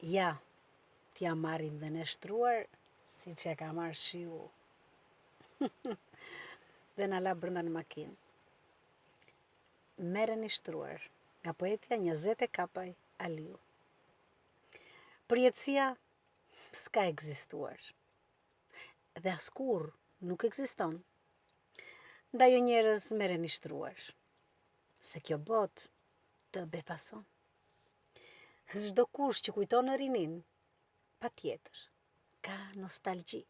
Ja, t'ja marrim dhe në shtruar, si që ka marrë shiu. Dhe në la brënda në makinë. Merën i shtruar, nga poetja Njazete Kapaj Aliu. Përjetësia s'ka ekzistuar. Dhe askur nuk ekziston. Nda jo njerës merën i shtruar. Se kjo bot të befason. Çdo kush që kujton në rinin, pa tjetër, ka nostalgji.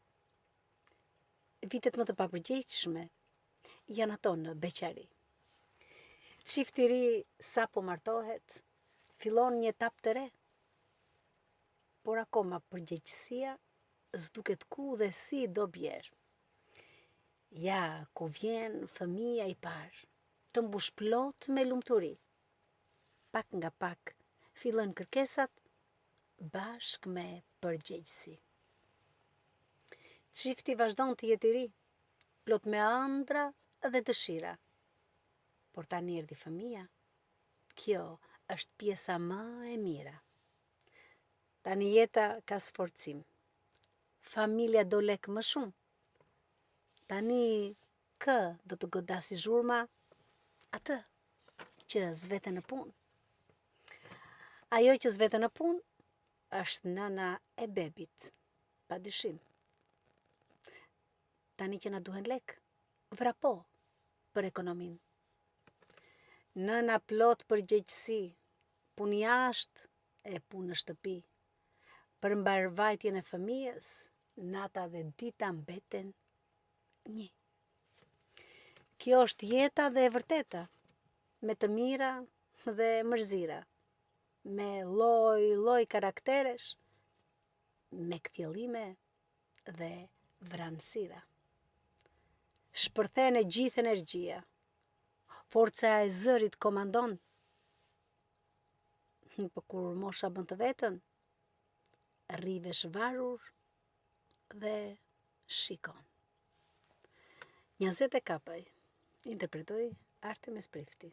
Vitet më të papërgjegjshme janë ato në beqari. Çifti i ri sa po martohet, fillon një etapë të re. Por akoma përgjegjësia s'duket ku dhe si do bjerë. Ja, ku vjen fëmia i parë, të mbush plot me lumturi. Pak nga pak fillojnë kërkesat bashk me përgjegjësi. Çifti vazhdon të jetë i ri, plot me ëndra dhe dëshira. Por tani erdhi fëmia. Kjo është pjesa më e mira. Tani jeta ka sforcim. Familja do lek më shumë. Tani kë do të godasi zhurma? Atë që zvete në punë. Ajo që zvete në punë është nëna e bebit, pa dyshim. Tani që na duhen lek, vrapo për ekonomin. Nëna plot përgjegjësi, punë jashtë e punë në shtëpi. Për mbarvajtjen e fëmijës, nata dhe dita mbeten një. Kjo është jeta dhe e vërteta, me të mira dhe mërzira, me lloj karakteresh, me kthjellime dhe vranësira. Shpërthen e gjithë energjia. Forca e zërit komandon. Por kur mosha bën të vetën, rrivesh varur dhe shikon. Njazete Kapaj, interpretoi Artemis Prifti.